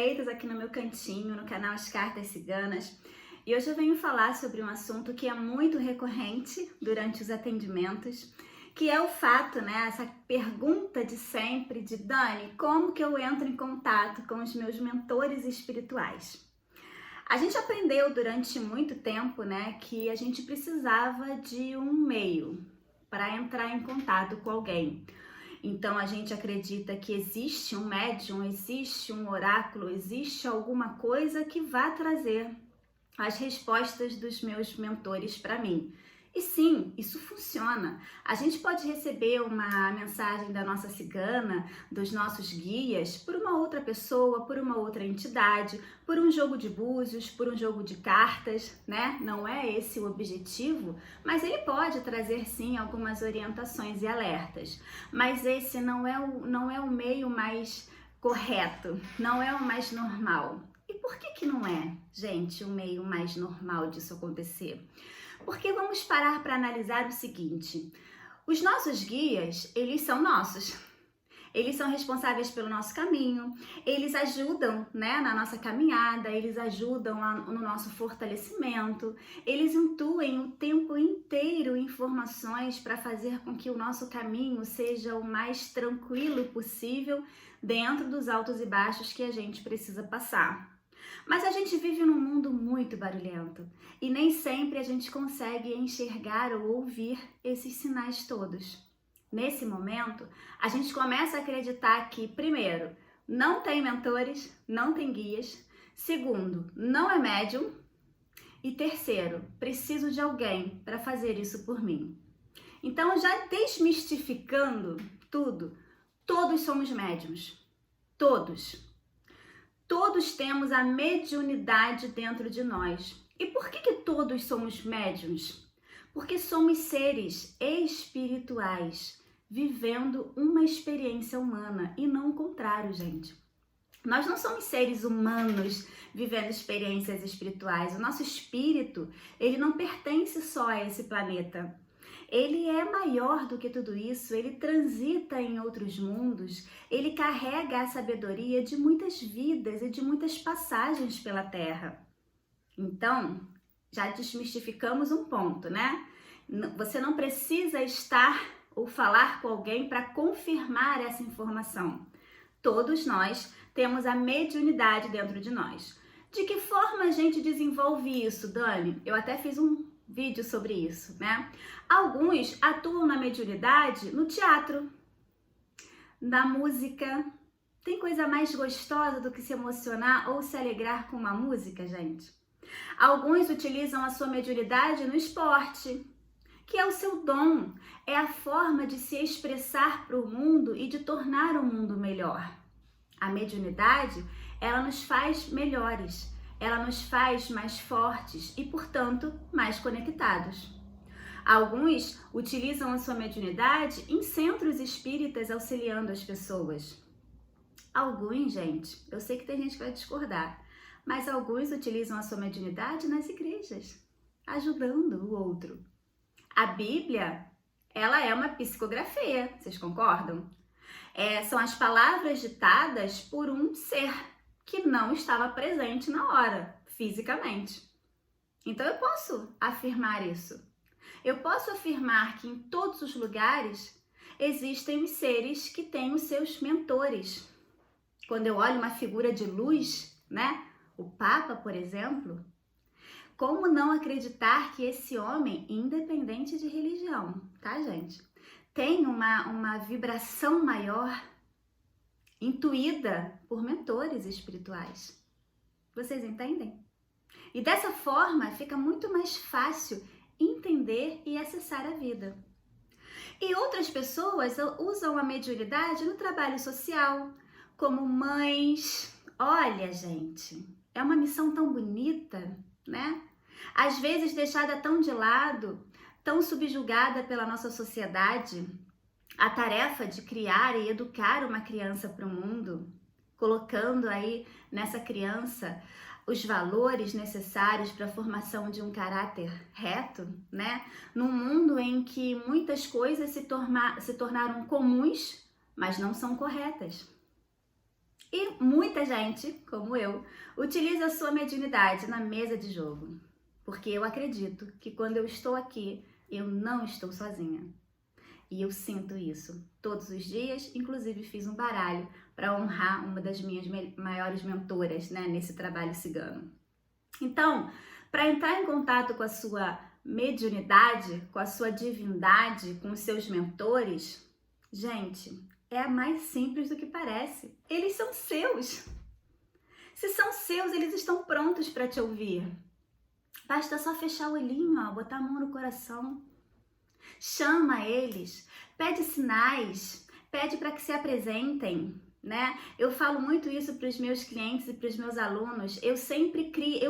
perfeitas aqui no meu cantinho, no canal As Cartas Ciganas. E hoje eu venho falar sobre um assunto que é muito recorrente durante os atendimentos, que é o fato, essa pergunta de sempre de Dani, como que eu entro em contato com os meus mentores espirituais? A gente aprendeu durante muito tempo, que a gente precisava de um meio para entrar em contato com alguém. Então a gente acredita que existe um médium, existe um oráculo, existe alguma coisa que vá trazer as respostas dos meus mentores para mim. E sim, isso funciona. A gente pode receber uma mensagem da nossa cigana, dos nossos guias, por uma outra pessoa, por uma outra entidade, por um jogo de búzios, por um jogo de cartas, Não é esse o objetivo, mas ele pode trazer sim algumas orientações e alertas. Mas esse não é o meio mais correto, não é o mais normal. E por que não é, gente, o meio mais normal disso acontecer? Porque vamos parar para analisar o seguinte: os nossos guias, eles são nossos. Eles são responsáveis pelo nosso caminho, eles ajudam, na nossa caminhada, eles ajudam no nosso fortalecimento, eles intuem o tempo inteiro informações para fazer com que o nosso caminho seja o mais tranquilo possível dentro dos altos e baixos que a gente precisa passar. Mas a gente vive num mundo muito barulhento e nem sempre a gente consegue enxergar ou ouvir esses sinais todos. Nesse momento, a gente começa a acreditar que, primeiro, não tem mentores, não tem guias. Segundo, não é médium. E terceiro, preciso de alguém para fazer isso por mim. Então, já desmistificando tudo, todos somos médiums. Todos. Todos temos a mediunidade dentro de nós. E por que todos somos médiuns? Porque somos seres espirituais, vivendo uma experiência humana e não o contrário, gente. Nós não somos seres humanos vivendo experiências espirituais. O nosso espírito, ele não pertence só a esse planeta. Ele é maior do que tudo isso, ele transita em outros mundos, ele carrega a sabedoria de muitas vidas e de muitas passagens pela Terra. Então, já desmistificamos um ponto, Você não precisa estar ou falar com alguém para confirmar essa informação. Todos nós temos a mediunidade dentro de nós. De que forma a gente desenvolve isso, Dani? Eu até fiz um vídeo sobre isso, Alguns atuam na mediunidade no teatro, na música. Tem coisa mais gostosa do que se emocionar ou se alegrar com uma música, gente? Alguns utilizam a sua mediunidade no esporte, que é o seu dom, é a forma de se expressar para o mundo e de tornar o mundo melhor. A mediunidade, ela nos faz melhores, ela nos faz mais fortes e, portanto, mais conectados. Alguns utilizam a sua mediunidade em centros espíritas auxiliando as pessoas. Alguns, gente, eu sei que tem gente que vai discordar, mas alguns utilizam a sua mediunidade nas igrejas, ajudando o outro. A Bíblia, ela é uma psicografia, vocês concordam? São as palavras ditadas por um ser que não estava presente na hora, fisicamente. Então eu posso afirmar isso. Eu posso afirmar que em todos os lugares existem os seres que têm os seus mentores. Quando eu olho uma figura de luz, O Papa, por exemplo, como não acreditar que esse homem, independente de religião, tá, gente? Tem uma vibração maior, intuída por mentores espirituais. Vocês entendem? E dessa forma fica muito mais fácil entender e acessar a vida. E outras pessoas usam a mediunidade no trabalho social, como mães. Olha, gente, é uma missão tão bonita, Às vezes deixada tão de lado, tão subjugada pela nossa sociedade, a tarefa de criar e educar uma criança para o mundo, colocando aí nessa criança os valores necessários para a formação de um caráter reto, Num mundo em que muitas coisas se tornaram comuns, mas não são corretas. E muita gente, como eu, utiliza a sua mediunidade na mesa de jogo, porque eu acredito que quando eu estou aqui, eu não estou sozinha. E eu sinto isso todos os dias, inclusive fiz um baralho para honrar uma das minhas maiores mentoras, né, nesse trabalho cigano. Então, para entrar em contato com a sua mediunidade, com a sua divindade, com os seus mentores, gente, é mais simples do que parece. Eles são seus. Se são seus, eles estão prontos para te ouvir. Basta só fechar o olhinho, ó, botar a mão no coração. Chama eles, pede sinais, pede para que se apresentem, né? Eu falo muito isso para os meus clientes e para os meus alunos. Eu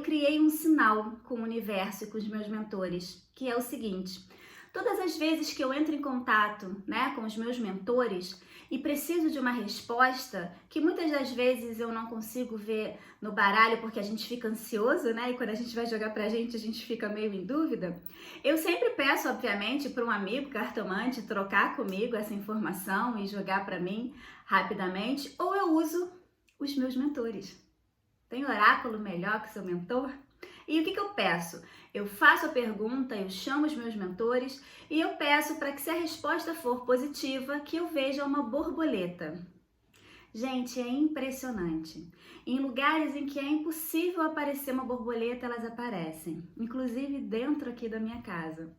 criei um sinal com o universo e com os meus mentores, que é o seguinte: todas as vezes que eu entro em contato, né, com os meus mentores e preciso de uma resposta, que muitas das vezes eu não consigo ver no baralho porque a gente fica ansioso, né, e quando a gente vai jogar pra gente, a gente fica meio em dúvida, eu sempre peço, obviamente, para um amigo cartomante trocar comigo essa informação e jogar para mim rapidamente, ou eu uso os meus mentores. Tem oráculo melhor que seu mentor? E o que eu peço? Eu faço a pergunta, eu chamo os meus mentores e eu peço para que, se a resposta for positiva, que eu veja uma borboleta. Gente, é impressionante. Em lugares em que é impossível aparecer uma borboleta, elas aparecem. Inclusive dentro aqui da minha casa.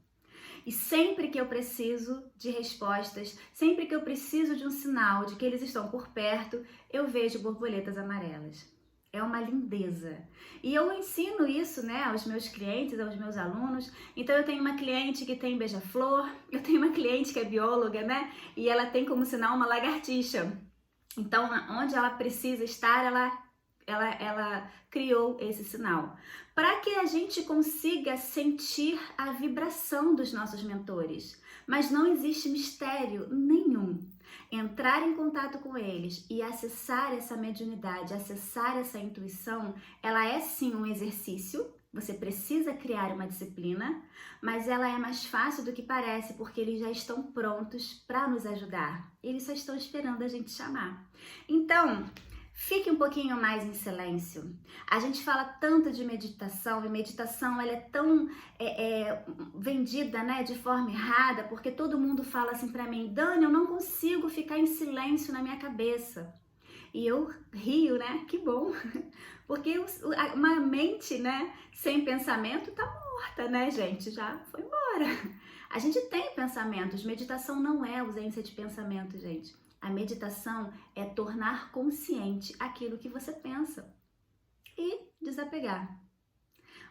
E sempre que eu preciso de respostas, sempre que eu preciso de um sinal de que eles estão por perto, eu vejo borboletas amarelas. É uma lindeza. E eu ensino isso, né, aos meus clientes, aos meus alunos. Então eu tenho uma cliente que tem beija-flor, eu tenho uma cliente que é bióloga, né, e ela tem como sinal uma lagartixa. Então, onde ela precisa estar, ela criou esse sinal. Para que a gente consiga sentir a vibração dos nossos mentores. Mas não existe mistério nenhum. Entrar em contato com eles e acessar essa mediunidade, acessar essa intuição, ela é sim um exercício. Você precisa criar uma disciplina, mas ela é mais fácil do que parece, porque eles já estão prontos para nos ajudar. Eles só estão esperando a gente chamar. Então, fique um pouquinho mais em silêncio. A gente fala tanto de meditação, e meditação ela é tão vendida, né, de forma errada, porque todo mundo fala assim para mim: Dani, eu não consigo ficar em silêncio na minha cabeça. E eu rio, né? Que bom! Porque uma mente, né, sem pensamento tá morta, né, gente? Já foi embora. A gente tem pensamentos. Meditação não é ausência de pensamento, gente. A meditação é tornar consciente aquilo que você pensa e desapegar.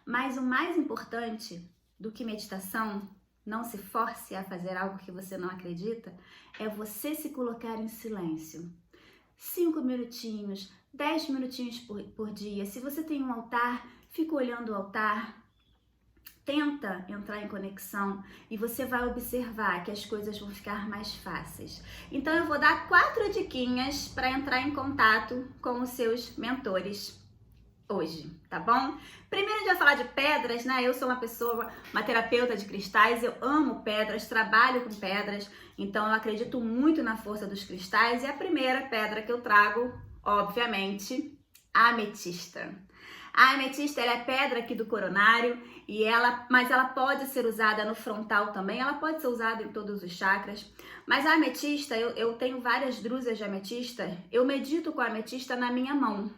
Mas o mais importante do que meditação, não se force a fazer algo que você não acredita, é você se colocar em silêncio. 5 minutinhos, 10 minutinhos por dia. Se você tem um altar, fica olhando o altar. Tenta entrar em conexão e você vai observar que as coisas vão ficar mais fáceis. Então eu vou dar 4 diquinhas para entrar em contato com os seus mentores hoje, tá bom? Primeiro a gente vai falar de pedras, né? Eu sou uma terapeuta de cristais, eu amo pedras, trabalho com pedras, então eu acredito muito na força dos cristais e a primeira pedra que eu trago, obviamente, a ametista. A ametista, ela é pedra aqui do coronário, mas ela pode ser usada no frontal também, ela pode ser usada em todos os chakras. Mas a ametista, eu tenho várias drusas de ametista, eu medito com a ametista na minha mão.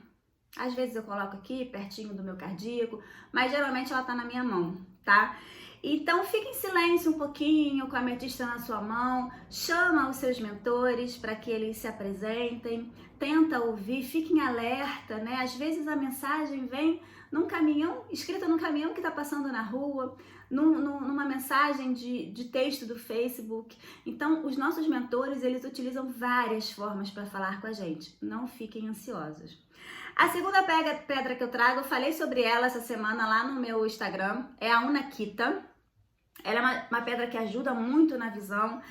Às vezes eu coloco aqui, pertinho do meu cardíaco, mas geralmente ela tá na minha mão, tá? Então fique em silêncio um pouquinho com a ametista na sua mão, chama os seus mentores para que eles se apresentem, tenta ouvir, fique em alerta, né? Às vezes a mensagem vem num caminhão, escrita num caminhão que tá passando na rua, numa mensagem de texto do Facebook. Então os nossos mentores, eles utilizam várias formas para falar com a gente, não fiquem ansiosos. A segunda pedra que eu trago, eu falei sobre ela essa semana lá no meu Instagram, é a Unakita. Ela é uma pedra que ajuda muito na visão.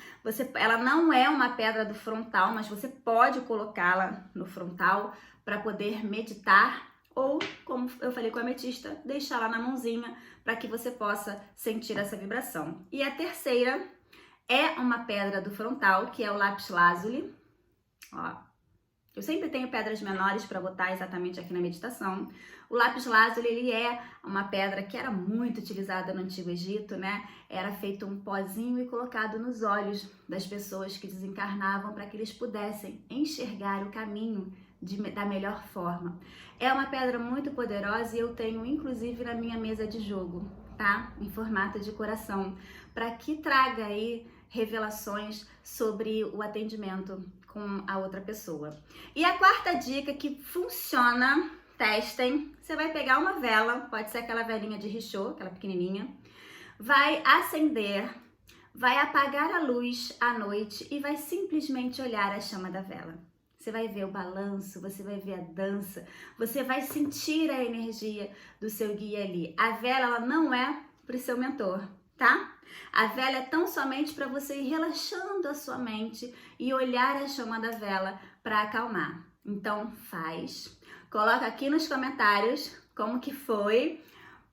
Ela não é uma pedra do frontal, mas você pode colocá-la no frontal para poder meditar ou, como eu falei com a ametista, deixá-la na mãozinha para que você possa sentir essa vibração. E a terceira é uma pedra do frontal, que é o lápis lazuli. Ó. Eu sempre tenho pedras menores para botar exatamente aqui na meditação. O lápis lazuli, ele é uma pedra que era muito utilizada no Antigo Egito, né? Era feito um pozinho e colocado nos olhos das pessoas que desencarnavam para que eles pudessem enxergar o caminho da melhor forma. É uma pedra muito poderosa e eu tenho inclusive na minha mesa de jogo, tá? Em formato de coração, para que traga aí revelações sobre o atendimento com a outra pessoa. E a quarta dica que funciona, testem, você vai pegar uma vela, pode ser aquela velinha de Richot, aquela pequenininha, vai acender, vai apagar a luz à noite e vai simplesmente olhar a chama da vela. Você vai ver o balanço, você vai ver a dança, você vai sentir a energia do seu guia ali. A vela, ela não é para o seu mentor, tá? A vela é tão somente para você ir relaxando a sua mente e olhar a chama da vela para acalmar. Então faz, coloca aqui nos comentários como que foi,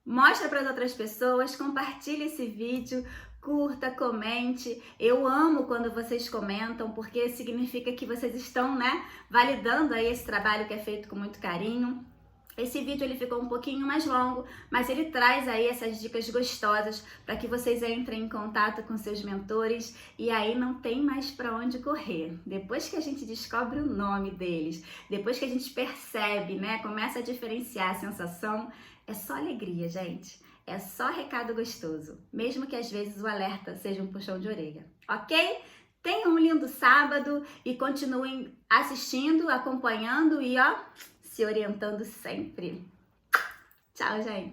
mostra para as outras pessoas, compartilha esse vídeo, curta, comente. Eu amo quando vocês comentam, porque significa que vocês estão, né, validando aí esse trabalho que é feito com muito carinho. Esse vídeo ele ficou um pouquinho mais longo, mas ele traz aí essas dicas gostosas para que vocês entrem em contato com seus mentores e aí não tem mais para onde correr. Depois que a gente descobre o nome deles, depois que a gente percebe, né, começa a diferenciar a sensação, é só alegria, gente. É só recado gostoso, mesmo que às vezes o alerta seja um puxão de orelha, ok? Tenham um lindo sábado e continuem assistindo, acompanhando e ó, se orientando sempre. Tchau, gente!